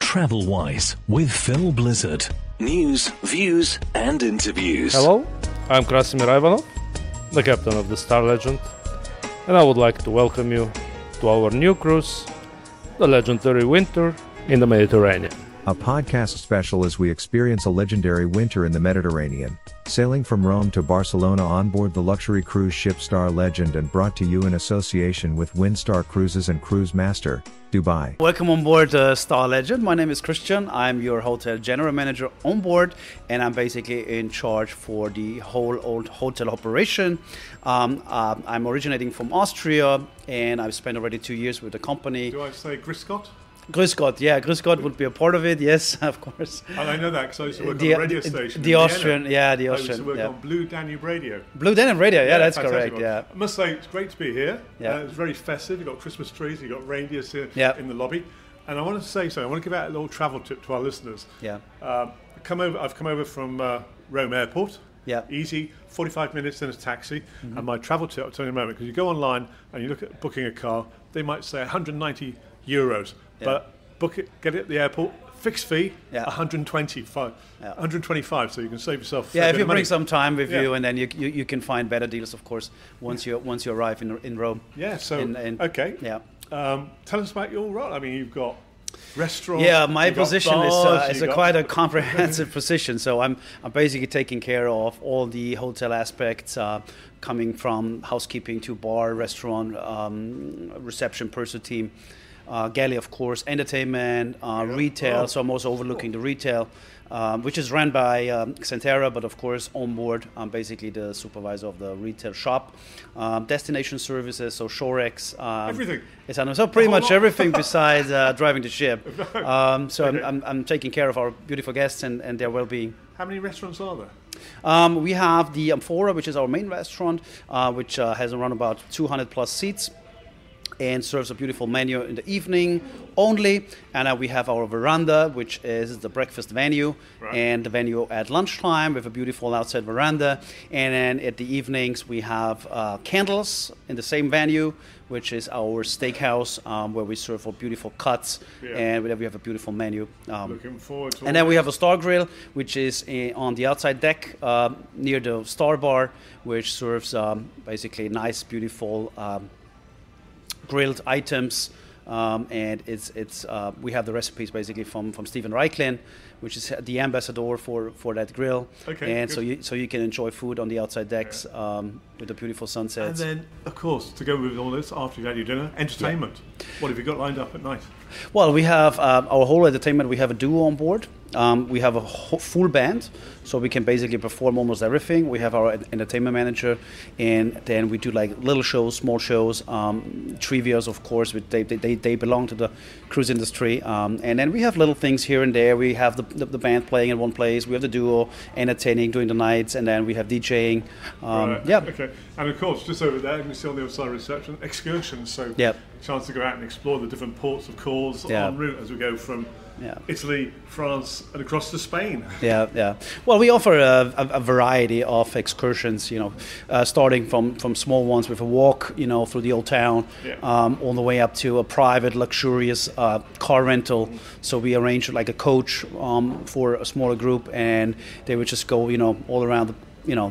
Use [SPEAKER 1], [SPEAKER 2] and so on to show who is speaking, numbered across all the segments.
[SPEAKER 1] TravelWise with Phil Blizzard. News, views and interviews.
[SPEAKER 2] Hello, I'm Krasimir Ivanov, the captain of the Star Legend, and I would like to welcome you to our new cruise, the legendary winter in the Mediterranean.
[SPEAKER 3] A podcast special as we experience a legendary winter in the Mediterranean, sailing from Rome to Barcelona on board the luxury cruise ship Star Legend and brought to you in association with Windstar Cruises and Cruise Master, Dubai.
[SPEAKER 4] Welcome on board Star Legend. My name is Christian. I'm your hotel general manager on board, and I'm basically in charge for the whole old hotel operation. I'm originating from Austria, and I've spent already 2 years with the company.
[SPEAKER 5] Do I say Griscott?
[SPEAKER 4] Griscott, yeah, Griscott would be a part of it, yes, of course.
[SPEAKER 5] And I know that because I used to work on a radio station.
[SPEAKER 4] The Austrian, yeah, the
[SPEAKER 5] I
[SPEAKER 4] Austrian.
[SPEAKER 5] used to work on Blue Danube Radio.
[SPEAKER 4] Blue Danube Radio, yeah, that's
[SPEAKER 5] fantastic
[SPEAKER 4] correct,
[SPEAKER 5] one.
[SPEAKER 4] yeah.
[SPEAKER 5] I must say, it's great to be here.
[SPEAKER 4] Yeah.
[SPEAKER 5] It's very festive. You've got Christmas trees, you've got reindeers here
[SPEAKER 4] Yeah.
[SPEAKER 5] in the lobby. And I want to say something. I want to give out a little travel tip to our listeners.
[SPEAKER 4] Yeah.
[SPEAKER 5] I've come over from Rome Airport.
[SPEAKER 4] Yeah.
[SPEAKER 5] Easy, 45 minutes in a taxi. And my travel tip, I'll tell you in a moment, because you go online and you look at booking a car, they might say 190 euros.
[SPEAKER 4] Yeah.
[SPEAKER 5] But book it, get it at the airport, fixed fee,
[SPEAKER 4] Yeah.
[SPEAKER 5] 125,
[SPEAKER 4] Yeah.
[SPEAKER 5] 125, so you can save yourself.
[SPEAKER 4] Yeah, if you bring
[SPEAKER 5] money.
[SPEAKER 4] some time with
[SPEAKER 5] Yeah.
[SPEAKER 4] you, and then you can find better deals, of course, once you arrive in Rome.
[SPEAKER 5] Yeah. So okay.
[SPEAKER 4] Yeah.
[SPEAKER 5] Tell us about your role. I mean, you've got restaurants.
[SPEAKER 4] Yeah, my
[SPEAKER 5] you've got
[SPEAKER 4] position
[SPEAKER 5] bars,
[SPEAKER 4] is quite a comprehensive position. So I'm basically taking care of all the hotel aspects, coming from housekeeping to bar, restaurant, reception, purser team. Galley, of course, entertainment, retail.
[SPEAKER 5] Oh.
[SPEAKER 4] So I'm also overlooking the retail, which is run by Xantera, but of course on board I'm basically the supervisor of the retail shop. Destination services, so Shorex.
[SPEAKER 5] Everything.
[SPEAKER 4] So pretty much
[SPEAKER 5] lot.
[SPEAKER 4] everything besides driving the ship. So
[SPEAKER 5] Okay.
[SPEAKER 4] I'm taking care of our beautiful guests and their well-being.
[SPEAKER 5] How many restaurants are there?
[SPEAKER 4] We have the Amphora, which is our main restaurant, which has around about 200 plus seats, and serves a beautiful menu in the evening only. And we have our veranda, which is the breakfast venue,
[SPEAKER 5] Right.
[SPEAKER 4] and the venue at lunchtime with a beautiful outside veranda. And then at the evenings, we have candles in the same venue, which is our steakhouse, where we serve for beautiful cuts,
[SPEAKER 5] Yeah.
[SPEAKER 4] and we have a beautiful menu.
[SPEAKER 5] Looking forward to.
[SPEAKER 4] And then we have a Star Grill, which is on the outside deck near the Star Bar, which serves basically nice, beautiful grilled items, and it's we have the recipes basically from Stephen Reichlin, which is the ambassador for that grill.
[SPEAKER 5] Okay,
[SPEAKER 4] and
[SPEAKER 5] good.
[SPEAKER 4] so you can enjoy food on the outside decks with the beautiful
[SPEAKER 5] And
[SPEAKER 4] sunsets.
[SPEAKER 5] then, of course, to go with all this, after you've had your dinner, entertainment. What have you got lined up at night?
[SPEAKER 4] Well, we have our whole entertainment. We have a duo on board. We have a full band, so we can basically perform almost everything. We have our entertainment manager, and then we do like little shows, small shows, trivias, of course. They belong to the cruise industry. And then we have little things here and there. We have the band playing in one place. We have the duo entertaining during the nights, and then we have DJing.
[SPEAKER 5] Right.
[SPEAKER 4] Yeah.
[SPEAKER 5] Okay. And of course, just over there, you can see on the other side of reception, excursions. So,
[SPEAKER 4] Yep.
[SPEAKER 5] chance to go out and explore the different ports of calls
[SPEAKER 4] Yeah.
[SPEAKER 5] en route as we go from
[SPEAKER 4] Yeah.
[SPEAKER 5] Italy, France, and across to Spain.
[SPEAKER 4] Yeah. Well, we offer a variety of excursions, starting from small ones with a walk, through the old town,
[SPEAKER 5] Yeah.
[SPEAKER 4] all the way up to a private, luxurious car rental. So we arrange like a coach for a smaller group, and they would just go, all around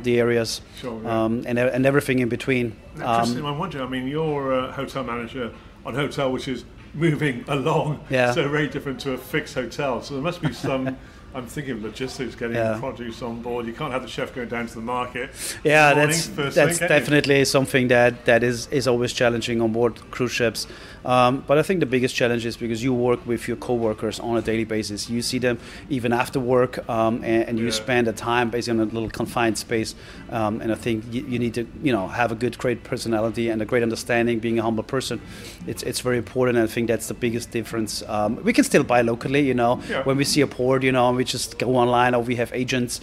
[SPEAKER 4] the areas,
[SPEAKER 5] Sure, yeah.
[SPEAKER 4] and everything in between.
[SPEAKER 5] Now, Christian, I'm wondering, I mean, you're a hotel manager on a hotel which is moving along,
[SPEAKER 4] Yeah.
[SPEAKER 5] so very different to a fixed hotel. So there must be some, I'm thinking of logistics, getting
[SPEAKER 4] Yeah.
[SPEAKER 5] produce on board. You can't have the chef going down to the market.
[SPEAKER 4] Yeah,
[SPEAKER 5] mornings, first
[SPEAKER 4] that's
[SPEAKER 5] thing, can you?
[SPEAKER 4] definitely something that is always challenging on board cruise ships. But I think the biggest challenge is because you work with your coworkers on a daily basis. You see them even after work, and you
[SPEAKER 5] Yeah.
[SPEAKER 4] spend the time basically on a little confined space. And I think you need to have a great personality and a great understanding. Being a humble person, it's very important. And I think that's the biggest difference. We can still buy locally,
[SPEAKER 5] Yeah.
[SPEAKER 4] when we see a port, we just go online, or we have agents.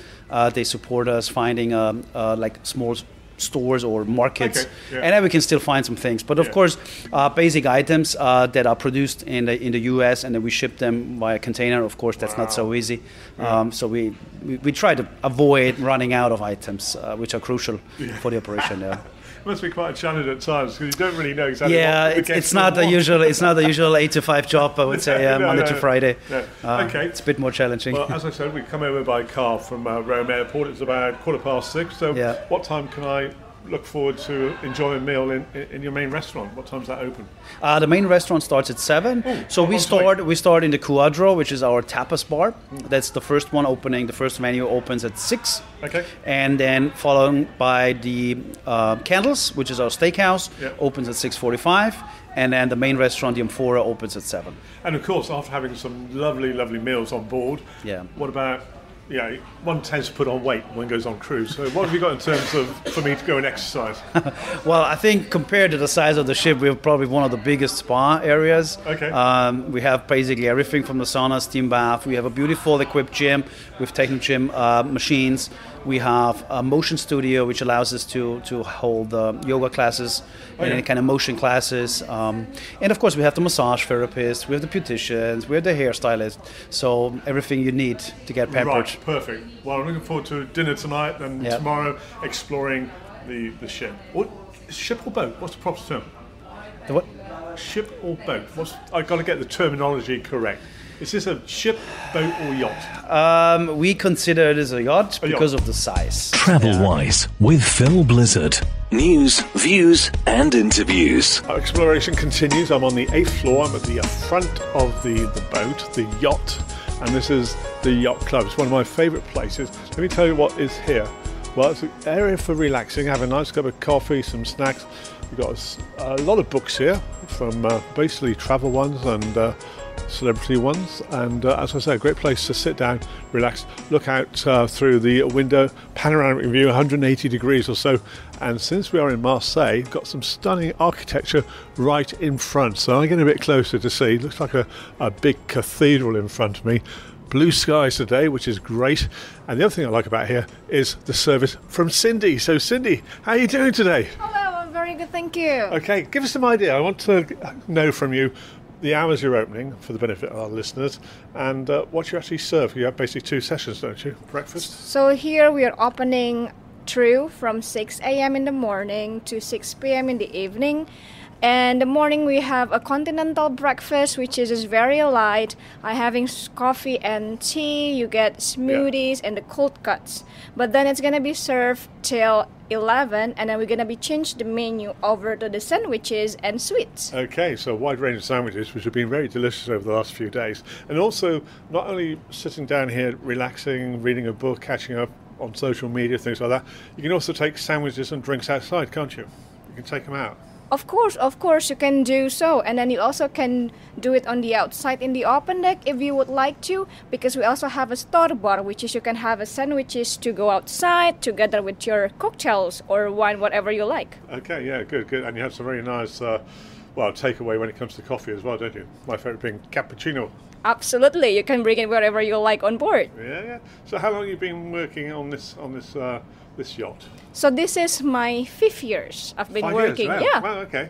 [SPEAKER 4] They support us finding like small stores or markets,
[SPEAKER 5] Okay, yeah.
[SPEAKER 4] and then we can still find some things. But of
[SPEAKER 5] Yeah.
[SPEAKER 4] course, basic items that are produced in the U.S. and then we ship them via container. Of course, that's not so easy. So we try to avoid running out of items, which are crucial for the operation. Yeah.
[SPEAKER 5] Must be quite a challenge at times because you don't really know exactly.
[SPEAKER 4] Yeah,
[SPEAKER 5] what
[SPEAKER 4] it's not the usual. It's not the usual 8 to 5 job. I would say Monday to Friday.
[SPEAKER 5] No. Okay,
[SPEAKER 4] it's a bit more challenging.
[SPEAKER 5] Well, as I said, we come over by car from Rome Airport. It's about 6:15. So, what time can I look forward to enjoying a meal in your main restaurant? What time's that open?
[SPEAKER 4] The main restaurant starts at 7. So we start in the Quadro, which is our tapas bar. That's the first one opening. The first menu opens at 6.
[SPEAKER 5] Okay.
[SPEAKER 4] And then followed by the Candles, which is our steakhouse, opens at 6:45. And then the main restaurant, the Amphora, opens at 7.
[SPEAKER 5] And of course, after having some lovely, lovely meals on board, what about, one tends to put on weight when goes on cruise. So what have you got in terms of for me to go and exercise?
[SPEAKER 4] Well, I think compared to the size of the ship, we're probably one of the biggest spa areas.
[SPEAKER 5] Okay.
[SPEAKER 4] We have basically everything from the sauna, steam bath. We have a beautiful equipped gym with techno gym machines. We have a motion studio, which allows us to hold yoga classes and any kind of motion classes. And of course, we have the massage therapist, we have the beauticians, we have the hairstylist. So everything you need to get pampered.
[SPEAKER 5] Right, perfect. Well, I'm looking forward to dinner tonight and tomorrow exploring the ship. What, ship or boat? What's the proper term?
[SPEAKER 4] The what?
[SPEAKER 5] Ship or boat? I've got to get the terminology correct. Is this a ship, boat, or yacht?
[SPEAKER 4] We consider it as a yacht because of the size.
[SPEAKER 1] TravelWise with Phil Blizzard. News, views, and interviews.
[SPEAKER 5] Our exploration continues. I'm on the 8th floor. I'm at the front of the boat, the yacht, and this is the Yacht Club. It's one of my favourite places. Let me tell you what is here. Well, it's an area for relaxing, have a nice cup of coffee, some snacks. We've got a lot of books here from basically travel ones and celebrity ones, and as I say, a great place to sit down, relax, look out through the window, panoramic view, 180 degrees or so. And since we are in Marseille, we've got some stunning architecture right in front, so I get a bit closer to see. Looks like a big cathedral in front of me. Blue skies today, which is great. And the other thing I like about here is the service from Cindy. So Cindy, how are you doing today?
[SPEAKER 6] Hello, I'm very good, thank you.
[SPEAKER 5] Okay, give us some idea. I want to know from you the hours you're opening for the benefit of our listeners, and what you actually serve. You have basically 2 sessions, don't you? Breakfast?
[SPEAKER 6] So here we are opening through from 6 a.m. in the morning to 6 p.m. in the evening. And in the morning we have a continental breakfast, which is just very light. I'm having coffee and tea. You get smoothies and the cold cuts. But then it's going to be served till 11, and then we're going to be changed the menu over to the sandwiches and sweets.
[SPEAKER 5] Okay, so a wide range of sandwiches, which have been very delicious over the last few days. And also, not only sitting down here, relaxing, reading a book, catching up on social media, things like that, you can also take sandwiches and drinks outside, can't you? You can take them out.
[SPEAKER 6] Of course, you can do so. And then you also can do it on the outside in the open deck if you would like to, because we also have a store bar, which is you can have a sandwiches to go outside together with your cocktails or wine, whatever you like.
[SPEAKER 5] Okay, yeah, good. And you have some very nice, takeaway when it comes to coffee as well, don't you? My favourite being cappuccino.
[SPEAKER 6] Absolutely, you can bring it wherever you like on board.
[SPEAKER 5] Yeah. So how long have you been working on this yacht?
[SPEAKER 6] So this is my 5th years I've been
[SPEAKER 5] 5
[SPEAKER 6] working.
[SPEAKER 5] years,
[SPEAKER 6] Yeah.
[SPEAKER 5] Well, okay.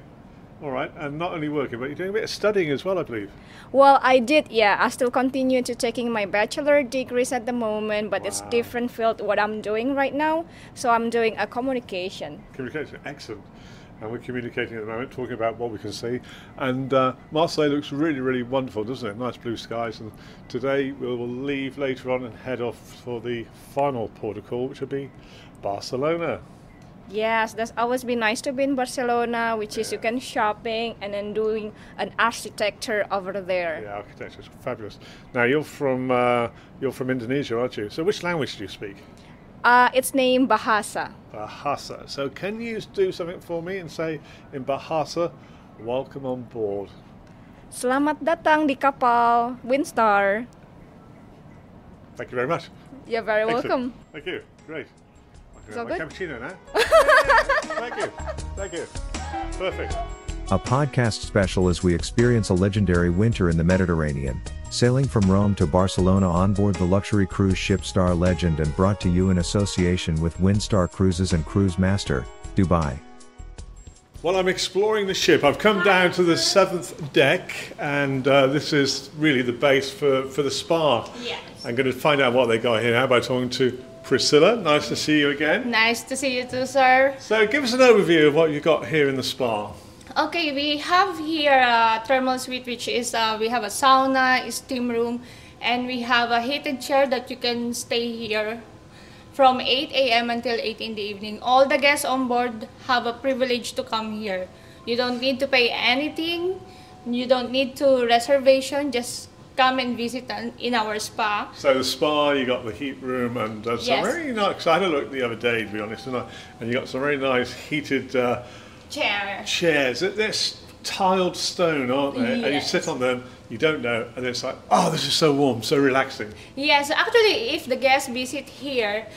[SPEAKER 5] All right. And not only working, but you're doing a bit of studying as well, I believe.
[SPEAKER 6] Well, I did, I still continue to taking my bachelor degrees at the moment, but It's different field what I'm doing right now. So I'm doing a communication.
[SPEAKER 5] Communication, excellent. And we're communicating at the moment, talking about what we can see. And Marseille looks really, really wonderful, doesn't it? Nice blue skies. And today we will leave later on and head off for the final port of call, which will be Barcelona.
[SPEAKER 6] Yes, that's always been nice to be in Barcelona, which is you can shopping and then doing an architecture over there.
[SPEAKER 5] Yeah, architecture is fabulous. Now you're from Indonesia, aren't you? So which language do you speak?
[SPEAKER 6] It's named Bahasa.
[SPEAKER 5] Bahasa. So can you do something for me and say in Bahasa, welcome on board?
[SPEAKER 6] Selamat datang di kapal Windstar.
[SPEAKER 5] Thank you very much.
[SPEAKER 6] You're very welcome.
[SPEAKER 5] Thank you. Great. I can have
[SPEAKER 6] So
[SPEAKER 5] my
[SPEAKER 6] good.
[SPEAKER 5] cappuccino now. Thank you. Perfect.
[SPEAKER 3] A podcast special as we experience a legendary winter in the Mediterranean, sailing from Rome to Barcelona on board the luxury cruise ship Star Legend and brought to you in association with Windstar Cruises and Cruise Master, Dubai.
[SPEAKER 5] Well, I'm exploring the ship. I've come down to the 7th deck, and this is really the base for the spa.
[SPEAKER 6] Yes.
[SPEAKER 5] I'm going to find out what they got here. How about talking to Priscilla, nice to see you again.
[SPEAKER 7] Nice to see you too, sir.
[SPEAKER 5] So give us an overview of what you've got here in the spa.
[SPEAKER 7] Okay, we have here a thermal suite, which is we have a sauna, steam room, and we have a heated chair that you can stay here from 8 a.m. until 8 in the evening. All the guests on board have a privilege to come here. You don't need to pay anything. You don't need to reservation. Just come and visit in our spa.
[SPEAKER 5] So the spa, you got the heat room, and some
[SPEAKER 7] Yes.
[SPEAKER 5] very nice. 'Cause I had a look the other day, to be honest, and you got some very nice heated chairs. They're tiled stone, aren't they? And you
[SPEAKER 7] Yes.
[SPEAKER 5] sit on them, you don't know, and it's like, oh, this is so warm, so relaxing.
[SPEAKER 7] Yes, actually, if the guests visit here,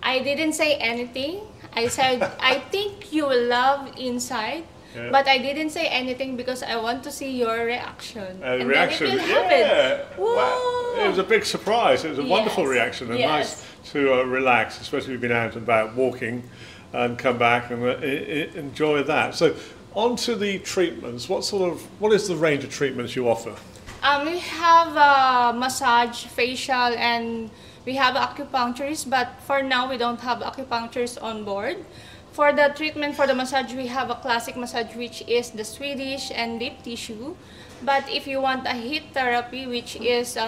[SPEAKER 7] I didn't say anything. I said, I think you will love inside.
[SPEAKER 5] Yeah.
[SPEAKER 7] But I didn't say anything because I want to see your reaction. And
[SPEAKER 5] Reaction,
[SPEAKER 7] then it will
[SPEAKER 5] yeah.
[SPEAKER 7] happen.
[SPEAKER 5] Wow. It was a big surprise. It was a wonderful
[SPEAKER 7] Yes.
[SPEAKER 5] reaction, and
[SPEAKER 7] Yes.
[SPEAKER 5] nice to relax, especially if you've been out and about walking, and come back and enjoy that. So, on to the treatments. What is the range of treatments you offer?
[SPEAKER 7] We have massage, facial, and we have acupuncturist. But for now, we don't have acupuncturist on board. For the treatment for the massage, we have a classic massage, which is the Swedish and deep tissue. But if you want a heat therapy, which is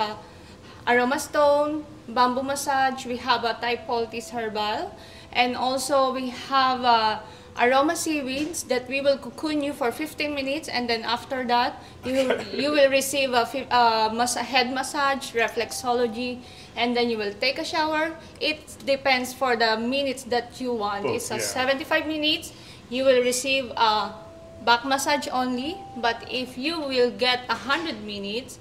[SPEAKER 7] aroma stone, bamboo massage, we have a Thai poultice herbal. And also we have aroma seaweeds that we will cocoon you for 15 minutes, and then after that you will receive a head massage, reflexology, and then you will take a shower. It depends for the minutes that you want. It's 75 minutes. You will receive a back massage only, but if you will get 100 minutes,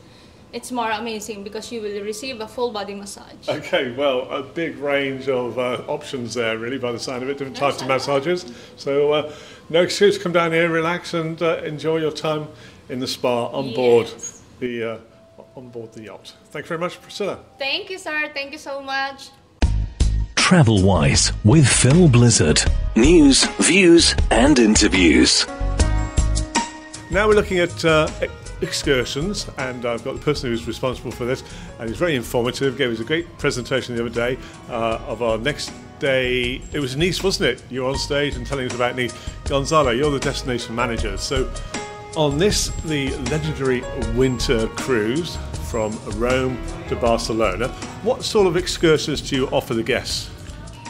[SPEAKER 7] it's more amazing because you will receive a full body massage.
[SPEAKER 5] Okay, well, a big range of options there, really, by the sound of it, different types of massages. So, no excuse, come down here, relax, and enjoy your time in the spa on board the yacht. Thank you very much, Priscilla.
[SPEAKER 7] Thank you, sir. Thank you so much.
[SPEAKER 1] TravelWise with Phil Blizzard. News, views, and interviews.
[SPEAKER 5] Now we're looking at excursions, and I've got the person who's responsible for this, and he's very informative. Gave us a great presentation the other day of our next day. It was Nice, wasn't it? You were on stage and telling us about Nice. Gonzalo, you're the destination manager. So on this, the legendary winter cruise from Rome to Barcelona, what sort of excursions do you offer the guests?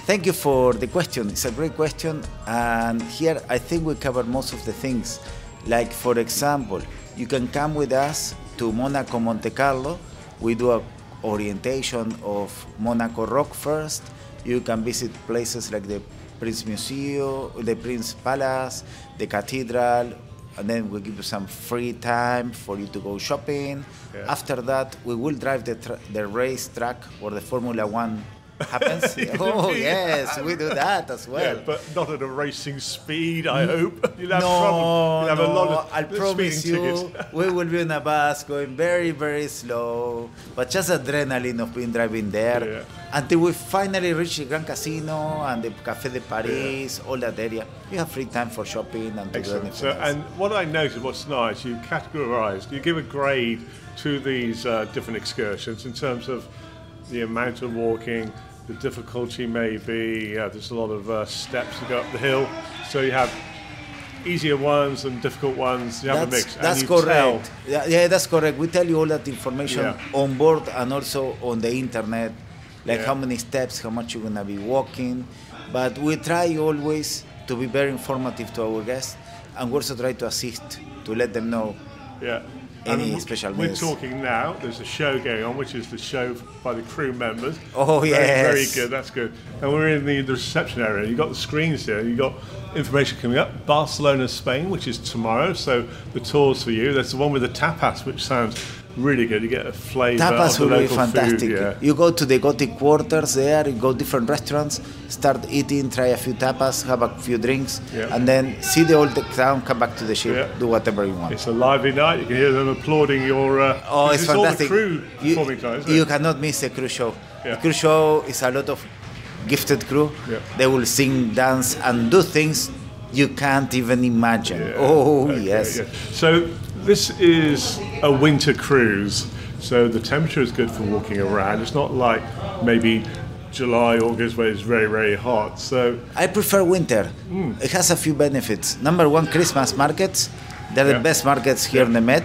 [SPEAKER 8] Thank you for the question. It's a great question, and here I think we cover most of the things. Like, for example, you can come with us to Monaco, Monte Carlo. We do an orientation of Monaco Rock first. You can visit places like the Prince Museum, the Prince Palace, the Cathedral, and then we give you some free time for you to go shopping. Yeah. After that, we will drive the race track where the Formula One happens. Oh yes, we do that as well.
[SPEAKER 5] Yeah, but not at a racing speed, I hope. You'll have trouble. You'll have a lot of
[SPEAKER 8] I promise you, we will be in a bus going very, very slow, but just adrenaline of being driving there until we finally reach the Grand Casino and the Café de Paris, all that area. You have free time for shopping and to do anything else.
[SPEAKER 5] And what I noticed, what's nice, you categorise, you give a grade to these different excursions in terms of the amount of walking, the difficulty maybe. There's a lot of steps to go up the hill, so you have easier ones and difficult ones. You have a mix.
[SPEAKER 8] That's correct. Yeah, that's correct. We tell you all that information on board and also on the internet, like how many steps, how much you're gonna be walking. But we try always to be very informative to our guests, and we also try to assist to let them know. Any special
[SPEAKER 5] we're
[SPEAKER 8] news.
[SPEAKER 5] talking now, there's a show going on, which is the show by the crew members.
[SPEAKER 8] Oh, yes.
[SPEAKER 5] Very good, that's good. And we're in the reception area. You've got the screens here. You've got information coming up. Barcelona, Spain, which is tomorrow. So the tours for you. There's the one with the tapas, which sounds really good. You get a flavour
[SPEAKER 8] Tapas
[SPEAKER 5] of the
[SPEAKER 8] will be
[SPEAKER 5] local
[SPEAKER 8] fantastic.
[SPEAKER 5] food.
[SPEAKER 8] You go to the Gothic quarters there, you go different restaurants, start eating, try a few tapas, have a few drinks, and then see the old town, come back to the ship, do whatever you want.
[SPEAKER 5] It's a lively night. You can hear them applauding your...
[SPEAKER 8] it's fantastic.
[SPEAKER 5] All the crew performing time, isn't it?
[SPEAKER 8] You cannot miss a cruise show. The cruise show is a lot of gifted crew. They will sing, dance, and do things you can't even imagine. Yes.
[SPEAKER 5] So this is a winter cruise, so the temperature is good for walking around. It's not like maybe July, August, where it's very, very hot. So
[SPEAKER 8] I prefer winter. It has a few benefits. Number one, Christmas markets. They're the best markets here in the Med.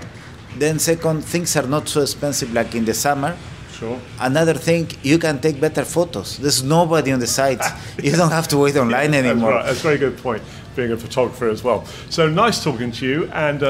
[SPEAKER 8] Then second, things are not so expensive like in the summer.
[SPEAKER 5] Sure.
[SPEAKER 8] Another thing, you can take better photos. There's nobody on the site. You don't have to wait online anymore.
[SPEAKER 5] That's right. That's a very good point, being a photographer as well. So nice talking to you. And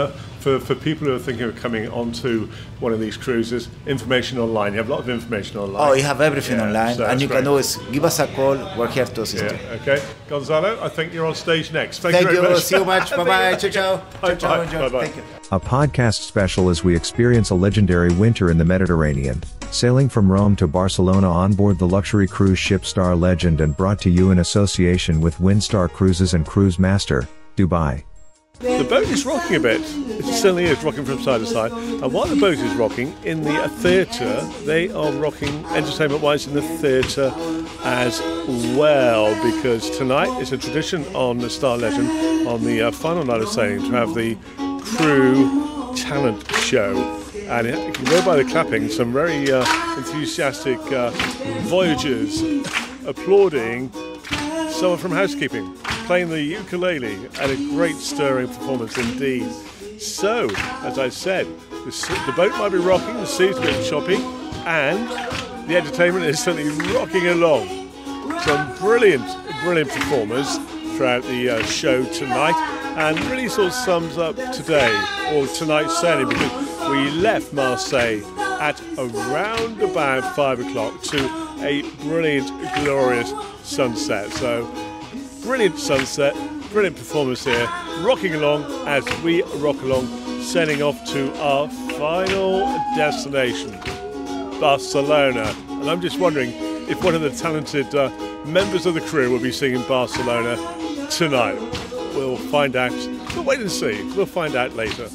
[SPEAKER 5] for people who are thinking of coming onto one of these cruises, information online. You have a lot of information online.
[SPEAKER 8] Oh, you have everything online.
[SPEAKER 5] So
[SPEAKER 8] and you
[SPEAKER 5] great.
[SPEAKER 8] can always give us a call. We're here to assist you.
[SPEAKER 5] Okay. Gonzalo, I think you're on stage next. Thank you
[SPEAKER 8] Thank
[SPEAKER 5] very
[SPEAKER 8] you.
[SPEAKER 5] much.
[SPEAKER 8] See you much. Bye-bye. Ciao, ciao. Ciao, ciao. Enjoy.
[SPEAKER 5] Bye-bye.
[SPEAKER 8] Thank you.
[SPEAKER 3] A podcast special as we experience a legendary winter in the Mediterranean, sailing from Rome to Barcelona on board the luxury cruise ship Star Legend and brought to you in association with Windstar Cruises and Cruise Master, Dubai.
[SPEAKER 5] The boat is rocking a bit. It certainly is rocking from side to side. And while the boat is rocking, in the theatre, they are rocking entertainment-wise in the theatre as well, because tonight is a tradition on the Star Legend, on the final night of sailing, to have the crew talent show. And you can go by the clapping, some very enthusiastic voyagers applauding someone from housekeeping, playing the ukulele, and a great stirring performance indeed. So, as I said, the boat might be rocking, the sea's a bit choppy, and the entertainment is certainly rocking along. Some brilliant performers throughout the show tonight, and really sort of sums up today, or tonight's sailing, because we left Marseille at around about 5 o'clock to a brilliant, glorious sunset. So, brilliant sunset, brilliant performance here, rocking along as we rock along, sailing off to our final destination, Barcelona. And I'm just wondering if one of the talented members of the crew will be singing Barcelona tonight. We'll find out. We'll wait and see. We'll find out later.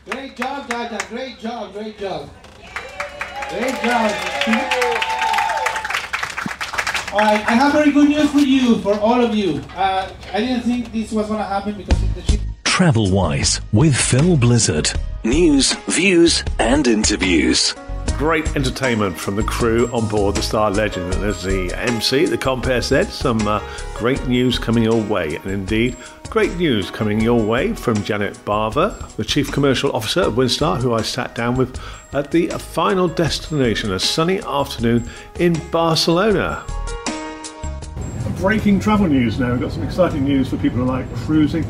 [SPEAKER 9] Great job, Jaja. Great job. Great job. Great job. All right, I have very good news for you, for all of you. I didn't think this was going to happen because of the ship.
[SPEAKER 1] TravelWise with Phil Blizzard. News, views, and interviews.
[SPEAKER 5] Great entertainment from the crew on board the Star Legend, and as the MC, the compere said, some great news coming your way, and indeed great news coming your way from Janet Bava, the Chief Commercial Officer of Windstar, who I sat down with at the final destination, a sunny afternoon in Barcelona. Breaking travel news now. We've got some exciting news for people who like cruising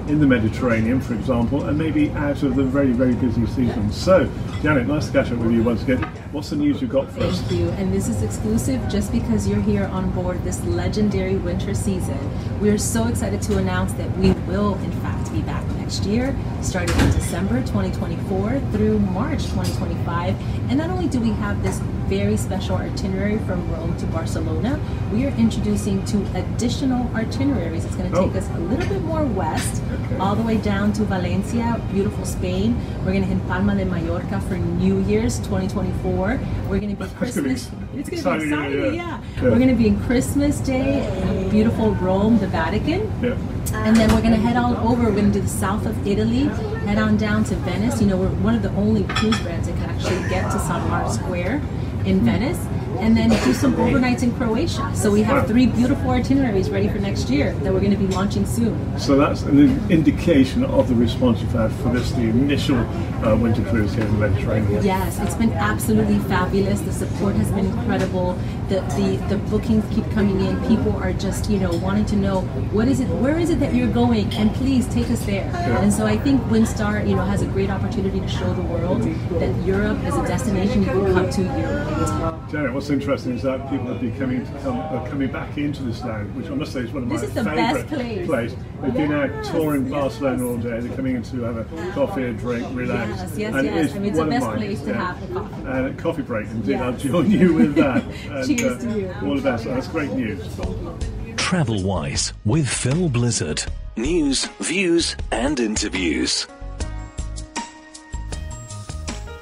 [SPEAKER 5] in the Mediterranean, for example, and maybe out of the very, very busy season. So, Janet, nice to catch up with you once again. What's the news you've got for us?
[SPEAKER 10] Thank you. And this is exclusive just because you're here on board this legendary winter season. We are so excited to announce that we will, in fact, be back next year, starting in December 2024 through March 2025. And not only do we have this very special itinerary from Rome to Barcelona, we are introducing 2 additional itineraries. It's going to take us a little bit more west, all the way down to Valencia, beautiful Spain. We're going to hit Palma de Mallorca for New Year's 2024. We're going to be Christmas. It's going to be exciting, yeah. We're going to be in Christmas Day in beautiful Rome, the Vatican. Yeah. And then we're going to head on over. We're going to do the south of Italy, head on down to Venice. You know, we're one of the only cruise brands that can actually get to San Marco Square in Venice, and then do some overnights in Croatia. So we have 3 beautiful itineraries ready for next year that we're going to be launching soon.
[SPEAKER 5] So that's an indication of the response you've had for this, the initial winter cruise here in the Mediterranean.
[SPEAKER 10] Yes, it's been absolutely fabulous. The support has been incredible. The bookings keep coming in. People are just, wanting to know where is it that you're going, and please take us there. Yeah. And so I think Windstar, has a great opportunity to show the world that Europe is a destination you can come to year-round.
[SPEAKER 5] Janet, what's interesting is that people have been coming back into this now, which I must say is one of my favourite places. They've been out touring Barcelona all day. They're coming in to have a coffee, a drink, relax.
[SPEAKER 10] Yes. It's the best place to have a coffee.
[SPEAKER 5] And a coffee break, indeed. I'll join you with that. And,
[SPEAKER 10] cheers to you.
[SPEAKER 5] All the best. That's great news.
[SPEAKER 1] TravelWise with Phil Blizzard. News, views and interviews.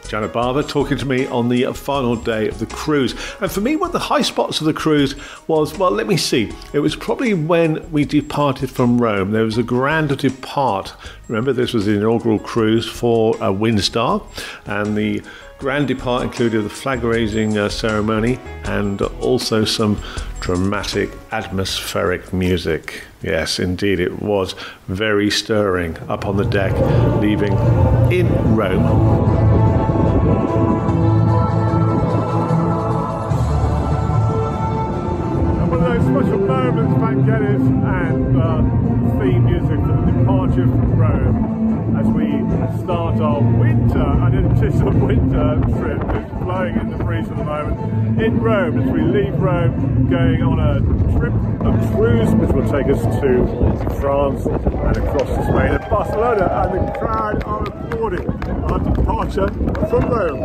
[SPEAKER 5] Janet Bava talking to me on the final day of the cruise. And for me, one of the high spots of the cruise was, well, let me see. It was probably when we departed from Rome. There was a grand depart. Remember, this was the inaugural cruise for Windstar. And the grand depart included the flag raising ceremony and also some dramatic atmospheric music. Yes, indeed, it was very stirring up on the deck, leaving in Rome. Special moments, Vangelis and theme music for the departure from Rome as we start our winter, and it is a winter trip. It's blowing in the breeze at the moment in Rome as we leave Rome, going on a cruise which will take us to France and across to Spain and Barcelona, and the crowd are applauding our departure from Rome.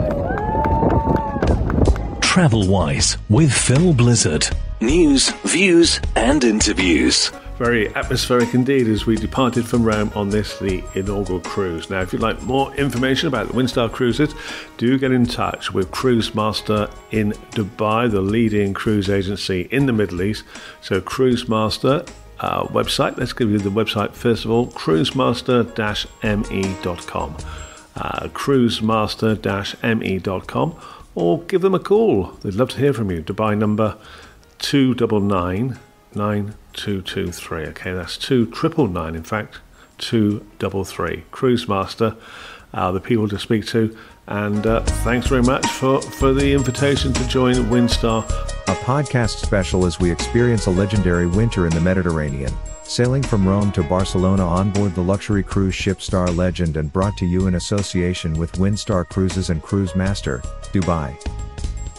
[SPEAKER 1] TravelWise with Phil Blizzard. News, views and interviews.
[SPEAKER 5] Very atmospheric indeed as we departed from Rome on this, the inaugural cruise. Now, if you'd like more information about the Windstar cruises, do get in touch with Cruise Master in Dubai, the leading cruise agency in the Middle East. So Cruise Master website, let's give you the website first of all, cruisemaster-me.com. Cruisemaster-me.com, or give them a call. They'd love to hear from you. Dubai number 299-9223. Okay, that's 299, in fact, 233. Cruise Master, the people to speak to, and thanks very much for the invitation to join Windstar.
[SPEAKER 3] A podcast special as we experience a legendary winter in the Mediterranean, sailing from Rome to Barcelona on board the luxury cruise ship Star Legend, and brought to you in association with Windstar Cruises and Cruise Master, Dubai.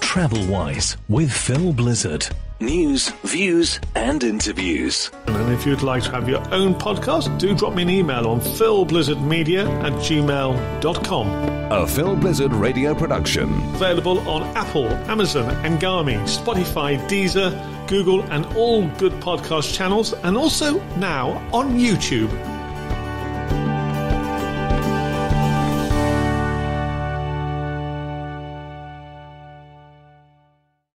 [SPEAKER 1] TravelWise with Phil Blizzard. News, views and interviews.
[SPEAKER 5] And if you'd like to have your own podcast, do drop me an email on philblizzardmedia@gmail.com.
[SPEAKER 1] A Phil Blizzard radio production.
[SPEAKER 5] Available on Apple, Amazon, Angami, Spotify, Deezer, Google and all good podcast channels, and also now on YouTube.